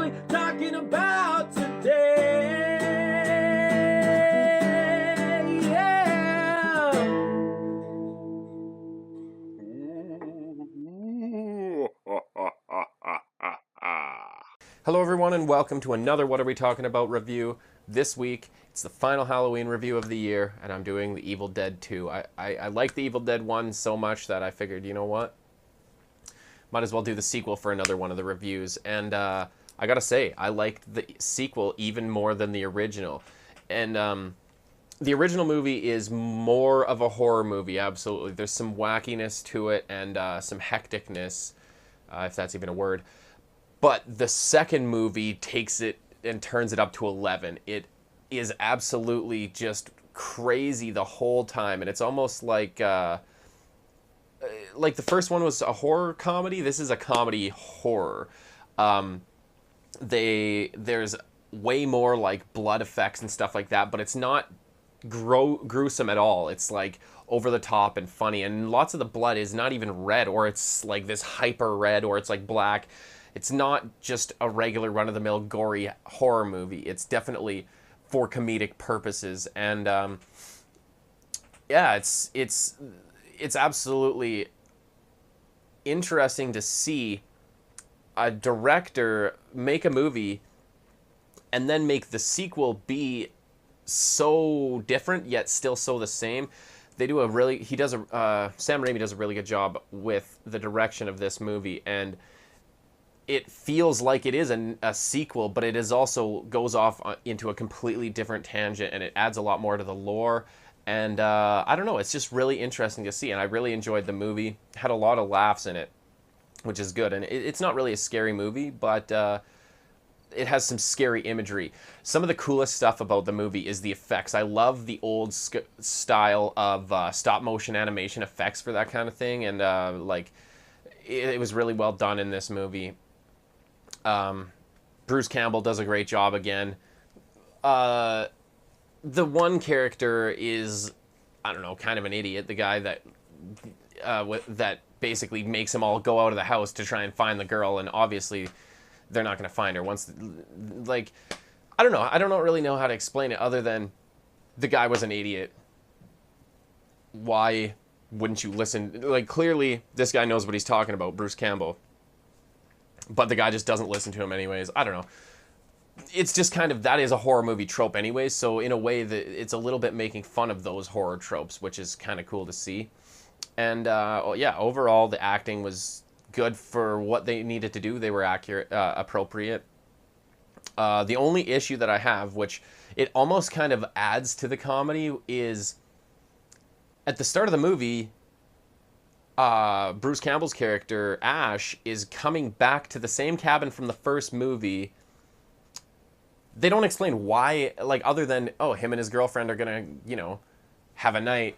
we talking about today? Yeah. Hello everyone and welcome to another What Are We Talking About review. This week, it's the final Halloween review of the year, and I'm doing The Evil Dead 2. I like The Evil Dead 1 so much that I figured, you know what? Might as well do the sequel for another one of the reviews. And I gotta say, I liked the sequel even more than the original. And the original movie is more of a horror movie, absolutely. There's some wackiness to it and some hecticness, if that's even a word. But the second movie takes it and turns it up to 11. It is absolutely just crazy the whole time, and it's almost like the first one was a horror comedy. This is a comedy horror. There's way more like blood effects and stuff like that, but it's not gruesome at all. It's like over the top and funny, and lots of the blood is not even red, or it's like this hyper red, or it's like black. It's not just a regular run-of-the-mill gory horror movie. It's definitely for comedic purposes, and yeah, it's absolutely interesting to see a director make a movie and then make the sequel be so different yet still so the same. They do Sam Raimi does a really good job with the direction of this movie, and it feels like it is a sequel, but it is also goes off into a completely different tangent, and it adds a lot more to the lore. And I don't know, it's just really interesting to see, and I really enjoyed the movie. Had a lot of laughs in it, which is good. And it's not really a scary movie, but it has some scary imagery. Some of the coolest stuff about the movie is the effects. I love the old style of stop motion animation effects for that kind of thing, and it was really well done in this movie. Bruce Campbell does a great job again. The one character is, I don't know, kind of an idiot. The guy that basically makes them all go out of the house to try and find the girl, and obviously they're not going to find her. I don't know. I don't really know how to explain it other than the guy was an idiot. Why wouldn't you listen? Like, clearly this guy knows what he's talking about, Bruce Campbell. But the guy just doesn't listen to him anyways. I don't know. It's just kind of, that is a horror movie trope anyways, so in a way that it's a little bit making fun of those horror tropes, which is kind of cool to see. And yeah, overall the acting was good for what they needed to do. They were accurate, appropriate. The only issue that I have, which it almost kind of adds to the comedy, is at the start of the movie, Bruce Campbell's character, Ash, is coming back to the same cabin from the first movie. They don't explain why, like, other than, oh, him and his girlfriend are gonna, you know, have a night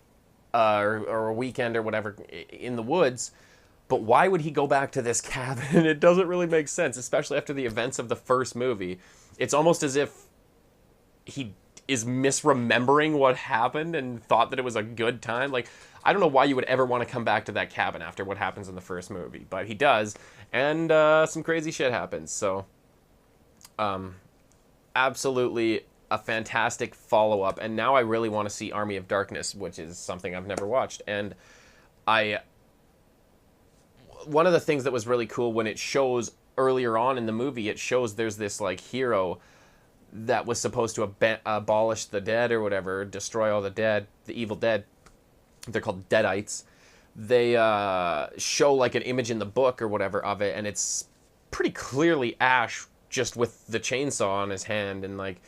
or a weekend or whatever in the woods. But why would he go back to this cabin? It doesn't really make sense, especially after the events of the first movie. It's almost as if he is misremembering what happened and thought that it was a good time. Like, I don't know why you would ever want to come back to that cabin after what happens in the first movie, but he does, and some crazy shit happens. So, absolutely a fantastic follow-up, and now I really want to see Army of Darkness, which is something I've never watched. And one of the things that was really cool when it shows earlier on in the movie, it shows there's this like hero that was supposed to abolish the dead or whatever, destroy all the dead, the evil dead. They're called Deadites. They show like an image in the book or whatever of it, and it's pretty clearly Ash just with the chainsaw on his hand. And like,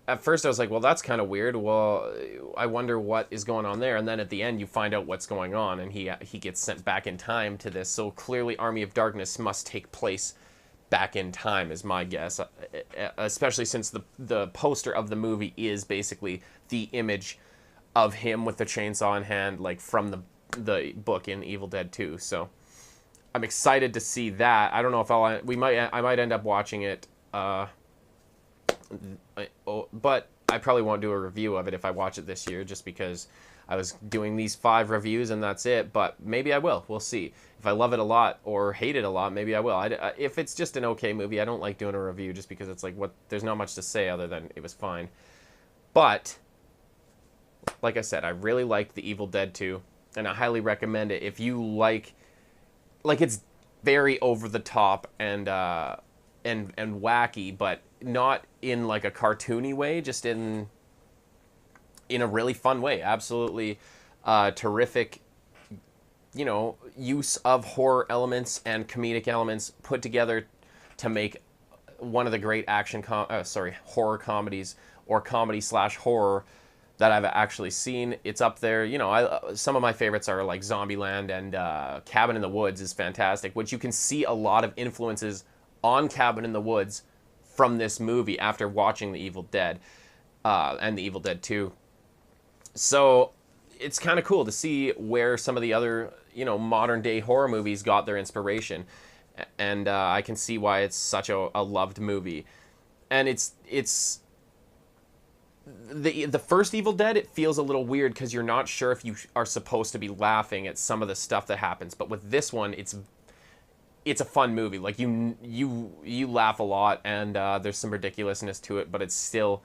at first I was like, well, that's kind of weird. Well, I wonder what is going on there. And then at the end you find out what's going on, and he gets sent back in time to this. So clearly Army of Darkness must take place back in time, is my guess, especially since the poster of the movie is basically the image of him with the chainsaw in hand, like from the book in Evil Dead 2. So I'm excited to see that. I don't know if I might end up watching it, but I probably won't do a review of it if I watch it this year, just because I was doing these 5 reviews and that's it, but maybe I will. We'll see. If I love it a lot or hate it a lot, maybe I will. If it's just an okay movie, I don't like doing a review just because it's like, there's not much to say other than it was fine. But, like I said, I really liked The Evil Dead 2, and I highly recommend it. If you like it's very over the top and wacky, but not in like a cartoony way, just in a really fun way. Absolutely terrific, use of horror elements and comedic elements put together to make one of the great horror comedies, or comedy/horror, that I've actually seen. It's up there. Some of my favorites are like Zombieland, and Cabin in the Woods is fantastic, which you can see a lot of influences on Cabin in the Woods from this movie after watching The Evil Dead and The Evil Dead 2. So it's kind of cool to see where some of the other, modern day horror movies got their inspiration. And I can see why it's such a loved movie. And it's the first Evil Dead, it feels a little weird because you're not sure if you are supposed to be laughing at some of the stuff that happens. But with this one, it's a fun movie. Like you laugh a lot, and there's some ridiculousness to it, but it's still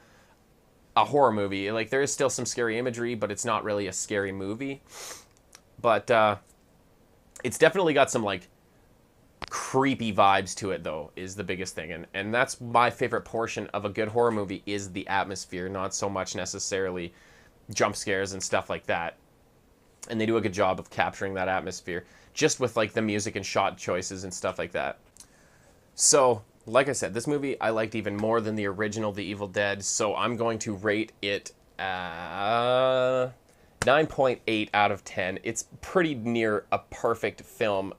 a horror movie. Like, there is still some scary imagery, but it's not really a scary movie. But it's definitely got some like creepy vibes to it, though, is the biggest thing. And that's my favorite portion of a good horror movie, is the atmosphere, not so much necessarily jump scares and stuff like that. And they do a good job of capturing that atmosphere, just with like the music and shot choices and stuff like that. So, like I said, this movie I liked even more than the original The Evil Dead, so I'm going to rate it 9.8 out of 10. It's pretty near a perfect film.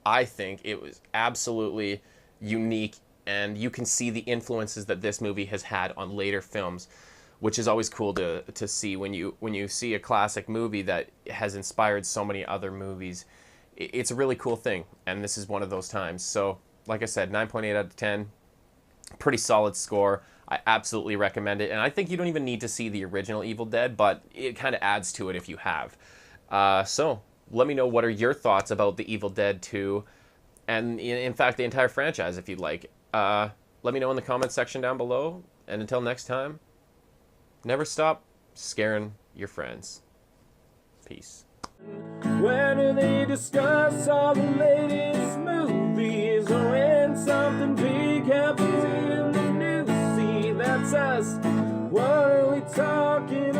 I think it was absolutely unique, and you can see the influences that this movie has had on later films, which is always cool to see when you see a classic movie that has inspired so many other movies. It's a really cool thing, and this is one of those times. So, like I said, 9.8 out of 10, pretty solid score. I absolutely recommend it, and I think you don't even need to see the original Evil Dead, but it kind of adds to it if you have. So, let me know what are your thoughts about The Evil Dead 2, and in fact, the entire franchise, if you'd like. Let me know in the comments section down below, and until next time, never stop scaring your friends. Peace. When do they discuss all the latest movies, or when something big happens in the news? See, that's us. What are we talking